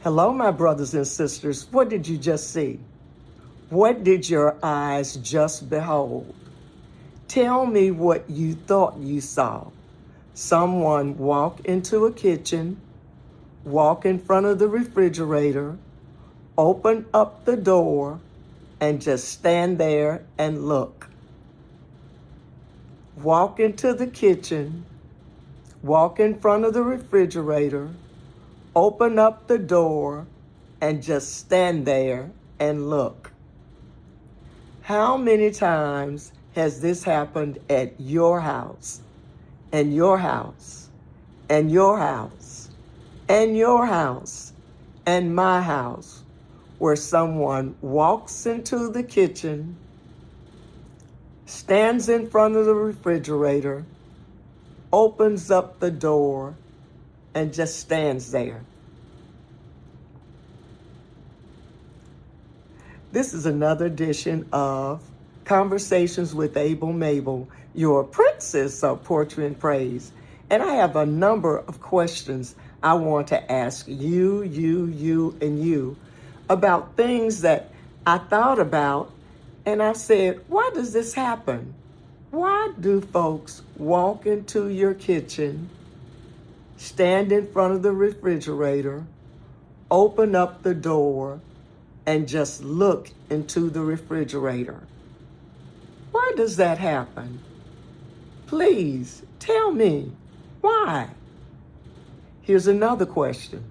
Hello, my brothers and sisters. What did you just see? What did your eyes just behold? Tell me what you thought you saw. Someone walk into a kitchen, walk in front of the refrigerator, open up the door, and just stand there and look. Walk into the kitchen, walk in front of the refrigerator, open up the door, and just stand there and look. How many times has this happened at your house, and your house, and your house, and your house, and my house, where someone walks into the kitchen, stands in front of the refrigerator, opens up the door, and just stands there? This is another edition of Conversations with Mable, your princess of poetry and praise. And I have a number of questions I want to ask you, and you about things that I thought about, and I said, why does this happen? Why do folks walk into your kitchen, stand in front of the refrigerator, open up the door, and just look into the refrigerator? Why does that happen? Please tell me why. Here's another question.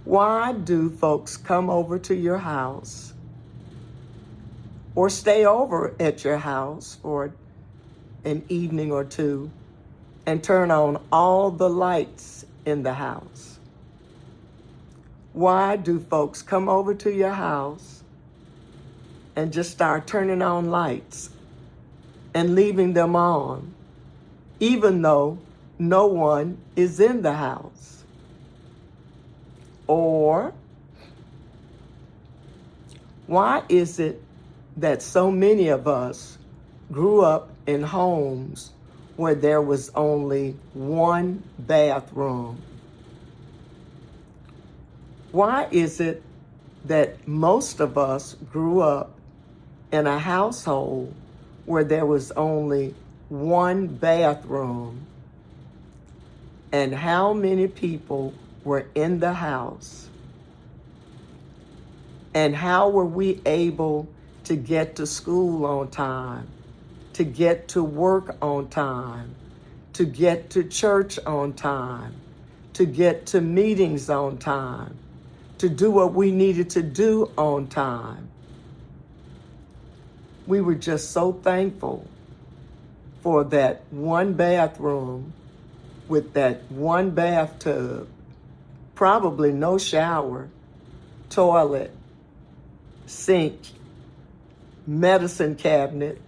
Why do folks come over to your house or stay over at your house for an evening or two and turn on all the lights in the house? Why do folks come over to your house and just start turning on lights and leaving them on, even though no one is in the house? Or why is it that so many of us grew up in homes where there was only one bathroom? Why is it that most of us grew up in a household where there was only one bathroom? And how many people were in the house? And how were we able to get to school on time, to get to work on time, to get to church on time, to get to meetings on time, to do what we needed to do on time? We were just so thankful for that one bathroom with that one bathtub, probably no shower, toilet, sink, medicine cabinet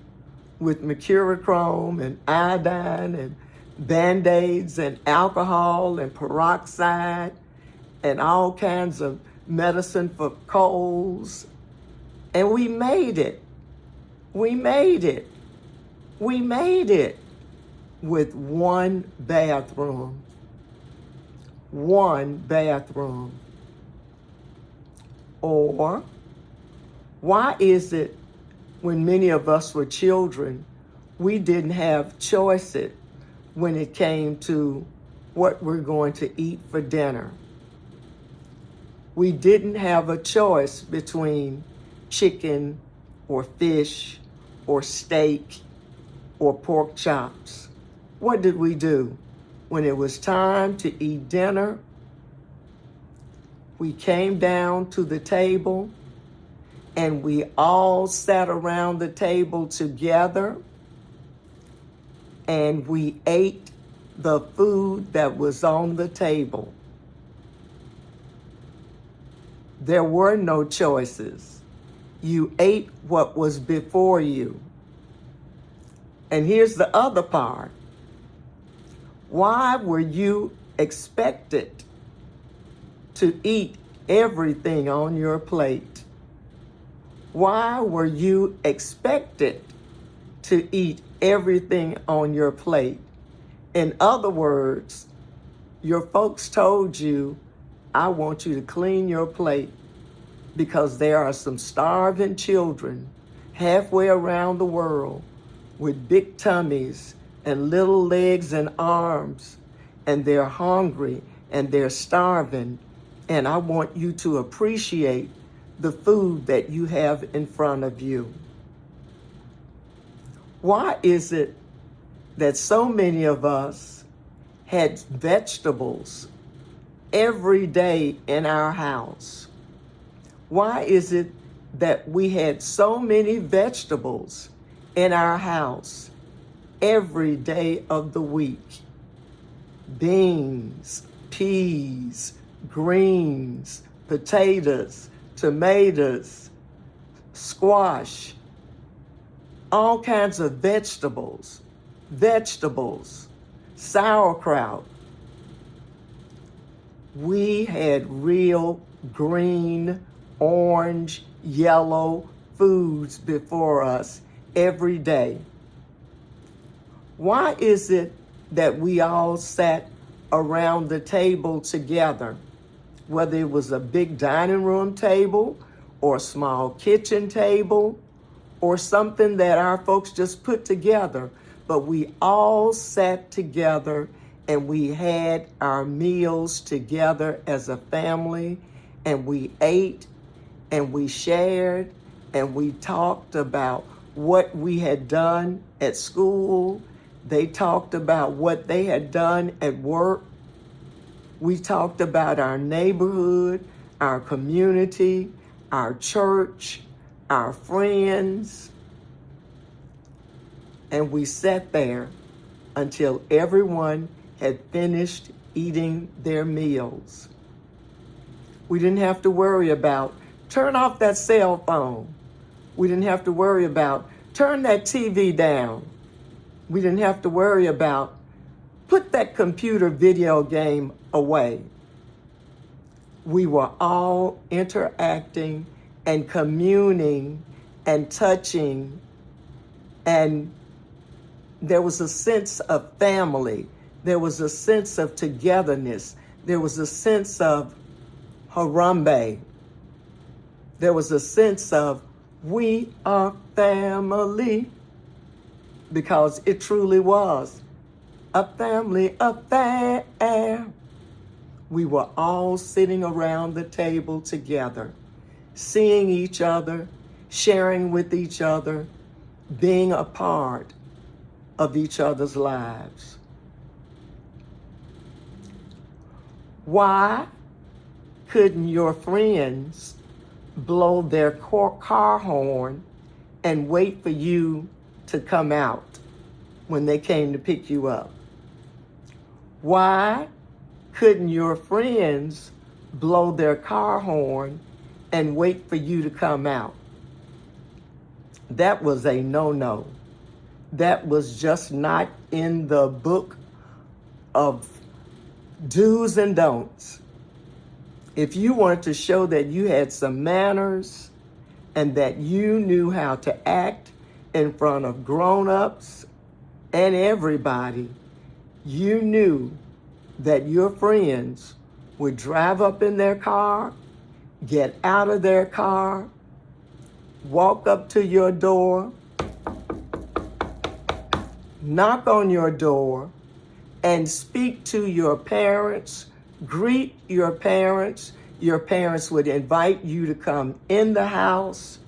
with mercurochrome and iodine and Band-Aids and alcohol and peroxide and all kinds of medicine for colds. And we made it. We made it. We made it with one bathroom. One bathroom. Or why is it when many of us were children, we didn't have choices when it came to what we're going to eat for dinner? We didn't have a choice between chicken or fish or steak or pork chops. What did we do? When it was time to eat dinner, we came down to the table and we all sat around the table together and we ate the food that was on the table. There were no choices. You ate what was before you. And here's the other part. Why were you expected to eat everything on your plate? Why were you expected to eat everything on your plate? In other words, your folks told you, I want you to clean your plate because there are some starving children halfway around the world with big tummies and little legs and arms, and they're hungry and they're starving, and I want you to appreciate the food that you have in front of you. Why is it that so many of us had vegetables every day in our house? Why is it that we had so many vegetables in our house every day of the week? Beans, peas, greens, potatoes, tomatoes, squash, all kinds of vegetables, sauerkraut. We had real green, orange, yellow foods before us every day. Why is it that we all sat around the table together, whether it was a big dining room table or a small kitchen table or something that our folks just put together, but we all sat together and we had our meals together as a family, and we ate and we shared and we talked about what we had done at school. They talked about what they had done at work. We talked about our neighborhood, our community, our church, our friends. And we sat there until everyone had finished eating their meals. We didn't have to worry about, turn off that cell phone. We didn't have to worry about, turn that TV down. We didn't have to worry about, put that computer video game away. We were all interacting and communing and touching, and there was a sense of family. There was a sense of togetherness. There was a sense of Harambe. There was a sense of we are family, because it truly was a family affair. We were all sitting around the table together, seeing each other, sharing with each other, being a part of each other's lives. Why couldn't your friends blow their car horn and wait for you to come out when they came to pick you up? Why couldn't your friends blow their car horn and wait for you to come out? That was a no-no. That was just not in the book of do's and don'ts. If you wanted to show that you had some manners and that you knew how to act in front of grown-ups and everybody, you knew that your friends would drive up in their car, get out of their car, walk up to your door, knock on your door, and speak to your parents, greet your parents. Your parents would invite you to come in the house,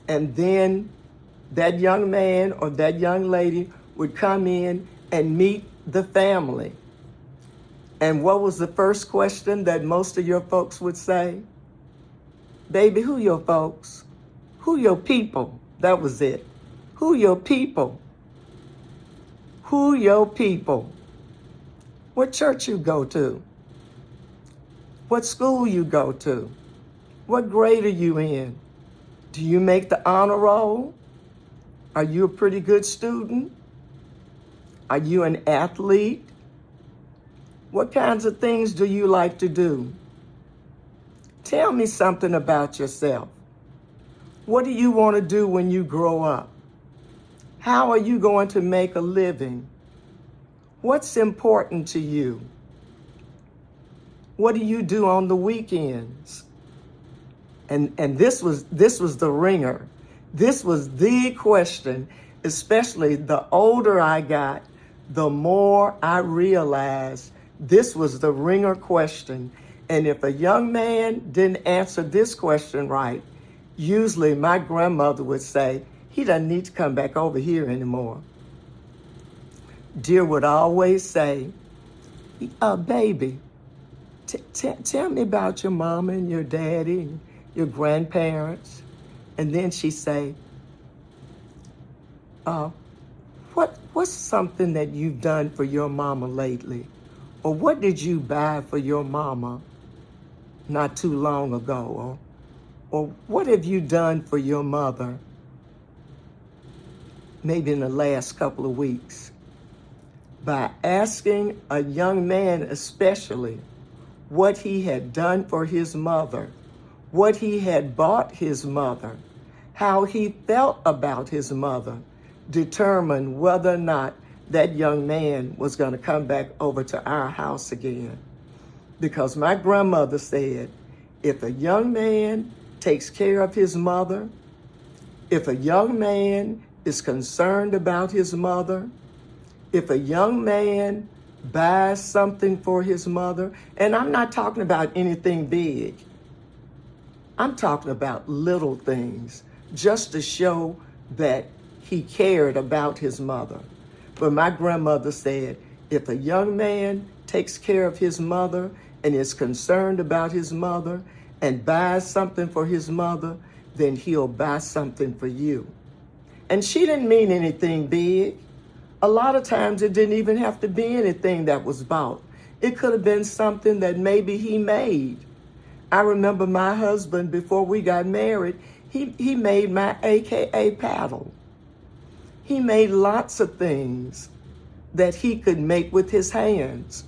and then that young man or that young lady would come in and meet the family. And what was the first question that most of your folks would say? Baby, who your folks? Who your people? That was it. Who your people? Who your people? What church you go to? What school you go to? What grade are you in? Do you make the honor roll? Are you a pretty good student? Are you an athlete? What kinds of things do you like to do? Tell me something about yourself. What do you want to do when you grow up? How are you going to make a living? What's important to you? What do you do on the weekends? And this was the ringer. This was the question, especially the older I got, the more I realized this was the ringer question. And if a young man didn't answer this question right, usually my grandmother would say, he doesn't need to come back over here anymore. Dear would always say, baby, tell me about your mama and your daddy and your grandparents. And then she'd say, what's something that you've done for your mama lately? Or what did you buy for your mama not too long ago? Or what have you done for your mother maybe in the last couple of weeks? By asking a young man especially what he had done for his mother, what he had bought his mother, how he felt about his mother, determined whether or not that young man was going to come back over to our house again. Because my grandmother said, if a young man takes care of his mother, if a young man is concerned about his mother, if a young man buys something for his mother, and I'm not talking about anything big, I'm talking about little things, just to show that he cared about his mother. But my grandmother said, if a young man takes care of his mother and is concerned about his mother and buys something for his mother, then he'll buy something for you. And she didn't mean anything big. A lot of times it didn't even have to be anything that was bought. It could have been something that maybe he made. I remember my husband, before we got married, he made my AKA paddle. He made lots of things that he could make with his hands.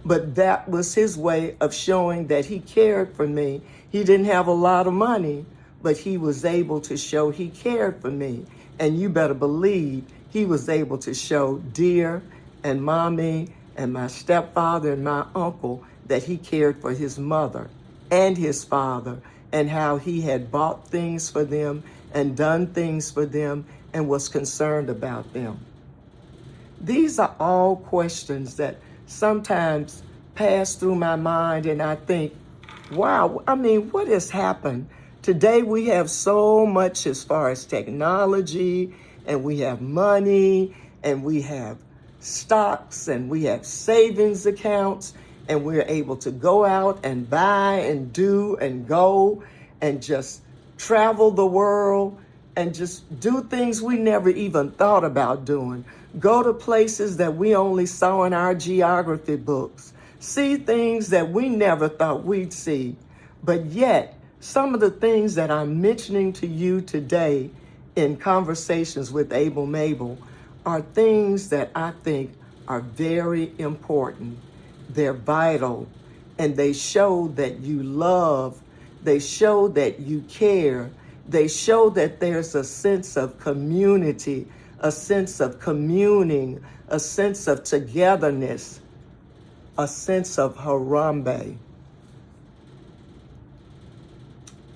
But that was his way of showing that he cared for me. He didn't have a lot of money, but he was able to show he cared for me. And you better believe he was able to show Dear and Mommy and my stepfather and my uncle that he cared for his mother and his father, and how he had bought things for them and done things for them and was concerned about them. These are all questions that sometimes pass through my mind, and I think, wow, what has happened? Today we have so much as far as technology, and we have money, and we have stocks, and we have savings accounts, and we're able to go out and buy and do and go and just travel the world and just do things we never even thought about doing. Go to places that we only saw in our geography books. See things that we never thought we'd see. But yet, some of the things that I'm mentioning to you today in conversations with Mable are things that I think are very important. They're vital, and they show that you love. They show that you care. They show that there's a sense of community, a sense of communing, a sense of togetherness, a sense of Harambe.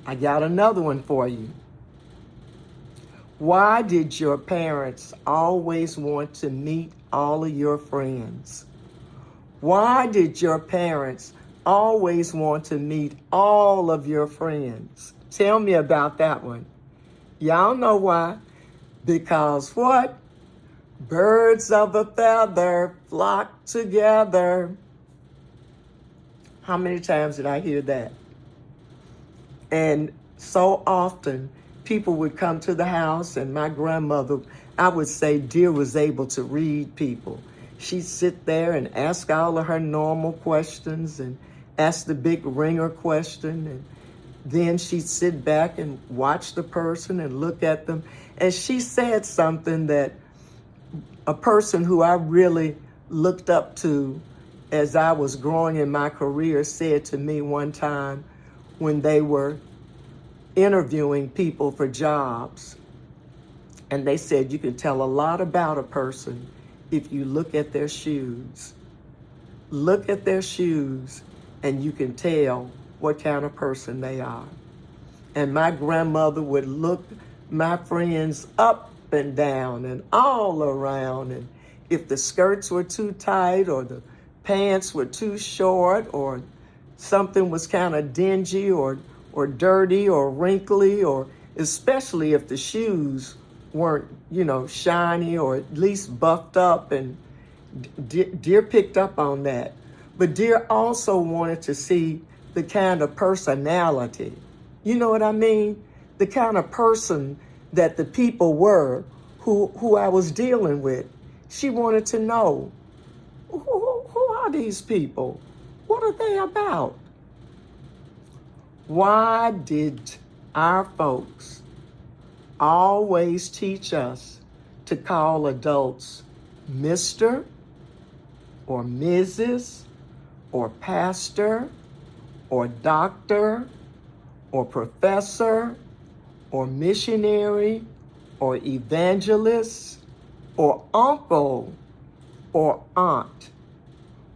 I got another one for you. Why did your parents always want to meet all of your friends? Why did your parents always want to meet all of your friends? Tell me about that one. Y'all know why? Because what? Birds of a feather flock together. How many times did I hear that? And so often people would come to the house, and my grandmother, I would say, dear, was able to read people. She'd sit there and ask all of her normal questions and ask the big ringer question, and then she'd sit back and watch the person and look at them. And she said something that a person who I really looked up to as I was growing in my career said to me one time when they were interviewing people for jobs. And they said, you can tell a lot about a person if you look at their shoes. Look at their shoes and you can tell what kind of person they are. And my grandmother would look my friends up and down and all around. And if the skirts were too tight or the pants were too short or something was kind of dingy or dirty or wrinkly, or especially if the shoes weren't, shiny or at least buffed up, and Dear picked up on that. But Dear also wanted to see the kind of personality, you know what I mean? The kind of person that the people were who I was dealing with. She wanted to know, who are these people? What are they about? Why did our folks always teach us to call adults Mr. or Mrs. or pastor or doctor or professor or missionary or evangelist or uncle or aunt?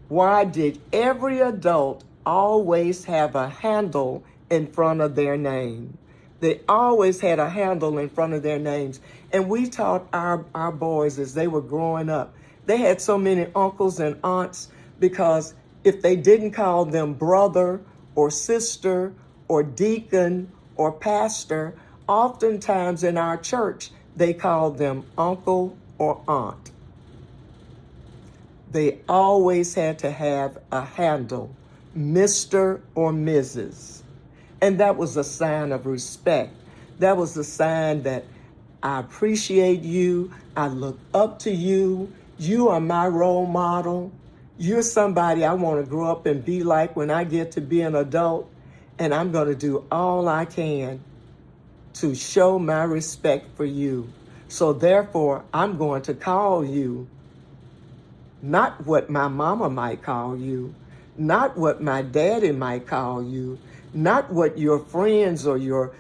Why did every adult always have a handle in front of their name? They always had a handle in front of their names. And we taught our boys as they were growing up. They had so many uncles and aunts because if they didn't call them brother or sister or deacon or pastor, oftentimes in our church, they called them uncle or aunt. They always had to have a handle, Mr. or Mrs. And that was a sign of respect. That was a sign that I appreciate you. I look up to you. You are my role model. You're somebody I want to grow up and be like when I get to be an adult. And I'm going to do all I can to show my respect for you. So therefore, I'm going to call you not what my mama might call you, not what my daddy might call you, not what your friends or your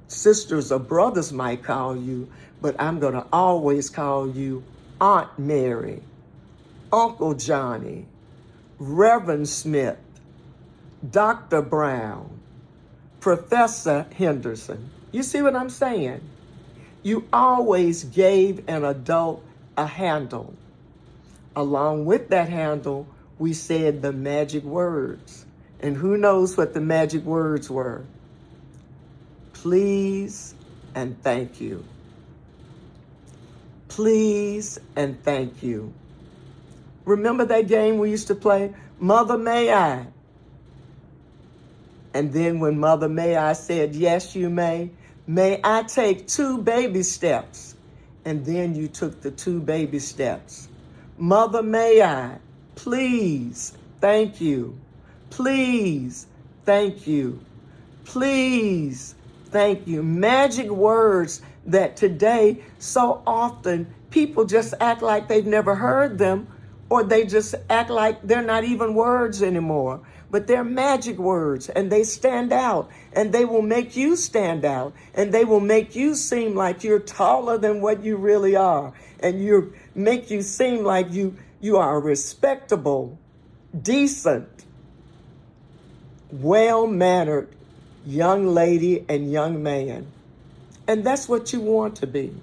sisters or brothers might call you, but I'm going to always call you Aunt Mary, Uncle Johnny, Reverend Smith, Dr. Brown, Professor Henderson. You see what I'm saying? You always gave an adult a handle. Along with that handle, we said the magic words. And who knows what the magic words were? Please and thank you. Please and thank you. Remember that game we used to play? Mother, may I? And then when Mother, may I said, yes, you may I take 2 baby steps? And then you took the 2 baby steps. Mother, may I? Please, thank you. Please, thank you. Please, thank you. Magic words that today so often people just act like they've never heard them, or they just act like they're not even words anymore. But they're magic words, and they stand out, and they will make you stand out, and they will make you seem like you're taller than what you really are, and make you seem like you are respectable, decent, well-mannered young lady and young man. And that's what you want to be.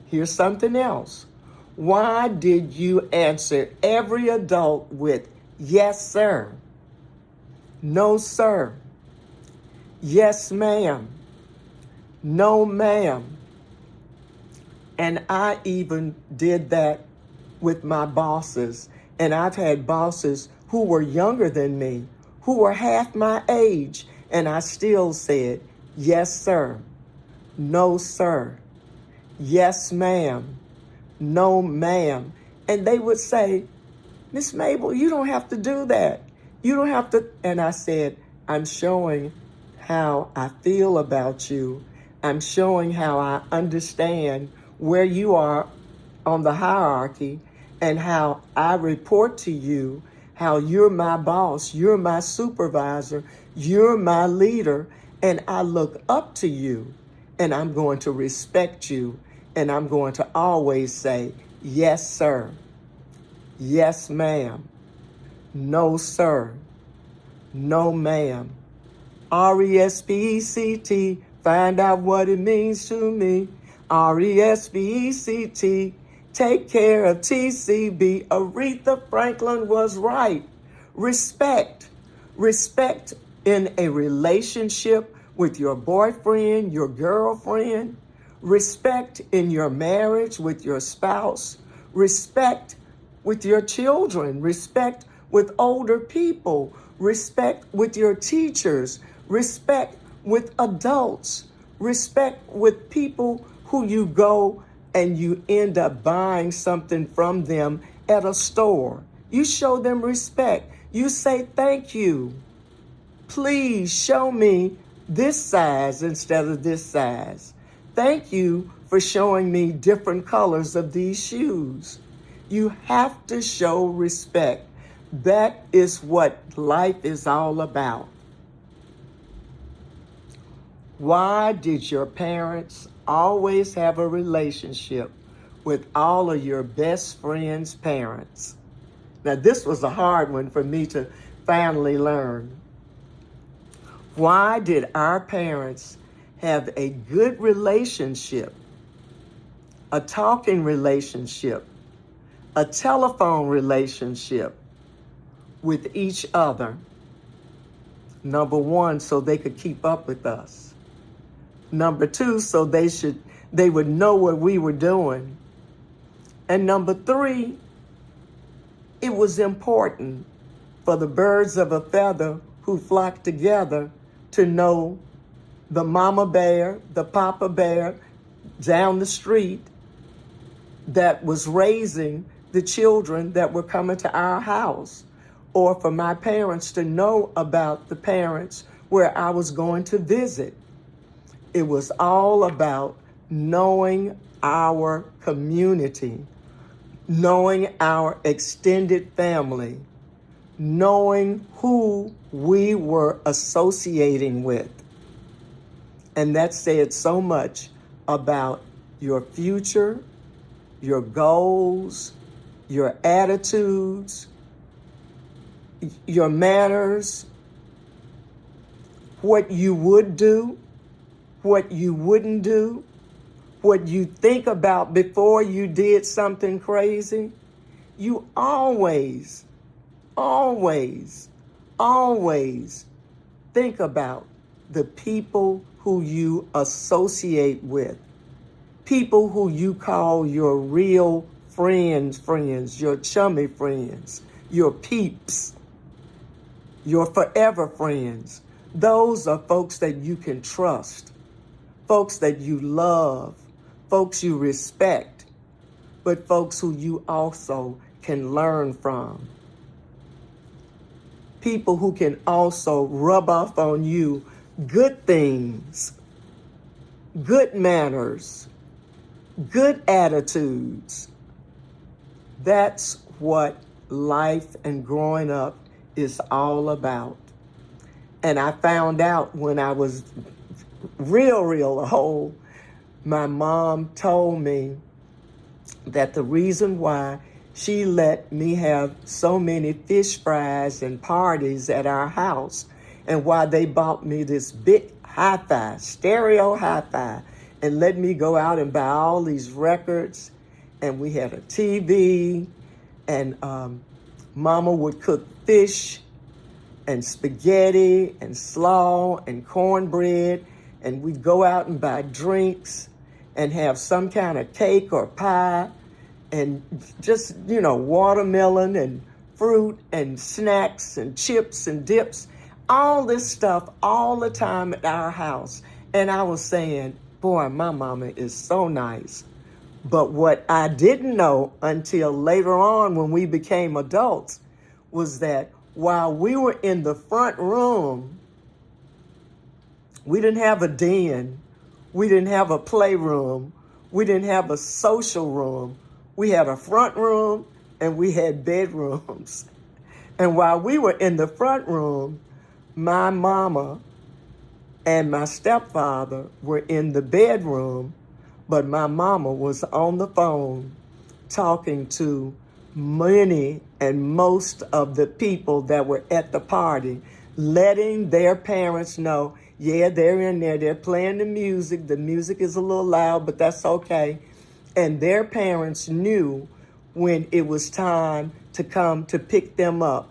Here's something else. Why did you answer every adult with yes, sir, no, sir, yes, ma'am, no, ma'am? And I even did that with my bosses. And I've had bosses who were younger than me, who were half my age, and I still said, yes, sir. No, sir. Yes, ma'am. No, ma'am. And they would say, Miss Mable, you don't have to do that. You don't have to. And I said, I'm showing how I feel about you. I'm showing how I understand where you are on the hierarchy and how I report to you, how you're my boss, you're my supervisor, you're my leader, and I look up to you, and I'm going to respect you, and I'm going to always say, yes, sir. Yes, ma'am. No, sir. No, ma'am. RESPECT, find out what it means to me. RESPECT, take care of TCB. Aretha Franklin was right. Respect. Respect in a relationship with your boyfriend, your girlfriend. Respect in your marriage with your spouse. Respect with your children. Respect with older people. Respect with your teachers. Respect with adults. Respect with people who you go and you end up buying something from them at a store. You show them respect. You say, thank you. Please show me this size instead of this size. Thank you for showing me different colors of these shoes. You have to show respect. That is what life is all about. Why did your parents always have a relationship with all of your best friends' parents? Now, this was a hard one for me to finally learn. Why did our parents have a good relationship, a talking relationship, a telephone relationship with each other? Number one, so they could keep up with us. Number two, so they would know what we were doing. And number three, it was important for the birds of a feather who flock together to know the mama bear, the papa bear down the street that was raising the children that were coming to our house, or for my parents to know about the parents where I was going to visit. It was all about knowing our community, knowing our extended family, knowing who we were associating with. And that said so much about your future, your goals, your attitudes, your manners, what you would do, what you wouldn't do, what you think about before you did something crazy. You always, always, always think about the people who you associate with, people who you call your real friends, your chummy friends, your peeps, your forever friends. Those are folks that you can trust, folks that you love, folks you respect, but folks who you also can learn from. People who can also rub off on you good things, good manners, good attitudes. That's what life and growing up is all about. And I found out when I was real old, my mom told me that the reason why she let me have so many fish fries and parties at our house, and why they bought me this big hi-fi, stereo hi-fi, and let me go out and buy all these records, and we had a TV, and Mama would cook fish and spaghetti and slaw and cornbread, and we'd go out and buy drinks and have some kind of cake or pie and just, watermelon and fruit and snacks and chips and dips, all this stuff all the time at our house. And I was saying, Boy, my mama is so nice. But what I didn't know until later on when we became adults was that while we were in the front room, we didn't have a den, we didn't have a playroom, we didn't have a social room. We had a front room and we had bedrooms. And while we were in the front room, my mama and my stepfather were in the bedroom, but my mama was on the phone talking to many and most of the people that were at the party, letting their parents know, yeah, they're in there, they're playing the music. The music is a little loud, but that's okay. And their parents knew when it was time to come to pick them up.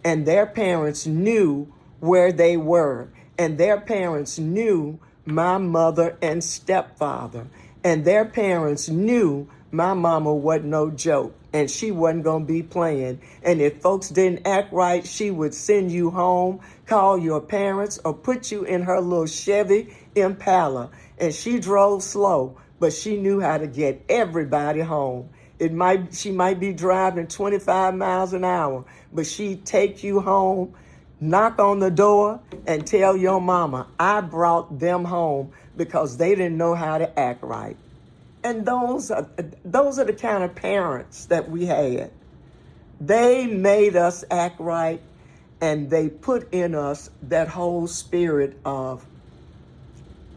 And their parents knew where they were. And their parents knew my mother and stepfather. And their parents knew my mama wasn't no joke and she wasn't going to be playing. And if folks didn't act right, she would send you home, call your parents, or put you in her little Chevy Impala. And she drove slow, but she knew how to get everybody home. She might be driving 25 miles an hour, but she'd take you home, knock on the door, and tell your mama, I brought them home because they didn't know how to act right. And those are the kind of parents that we had. They made us act right, and they put in us that whole spirit of,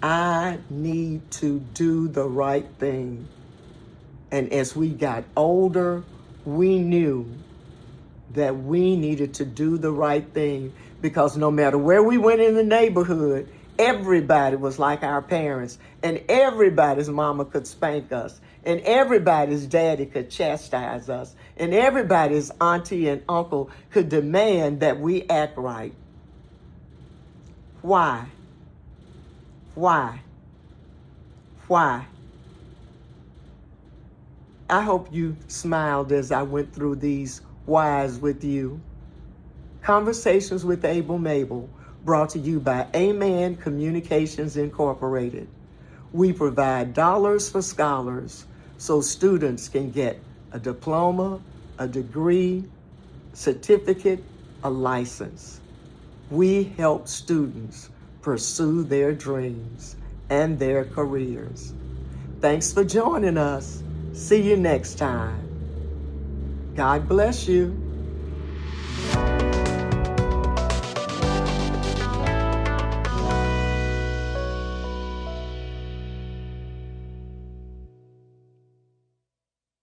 I need to do the right thing. And as we got older, we knew that we needed to do the right thing because no matter where we went in the neighborhood, everybody was like our parents, and everybody's mama could spank us, and everybody's daddy could chastise us, and everybody's auntie and uncle could demand that we act right. Why? Why? Why? I hope you smiled as I went through these whys with you. Conversations with Mable, brought to you by Amen Communications Incorporated. We provide dollars for scholars so students can get a diploma, a degree, certificate, a license. We help students pursue their dreams and their careers. Thanks for joining us. See you next time. God bless you.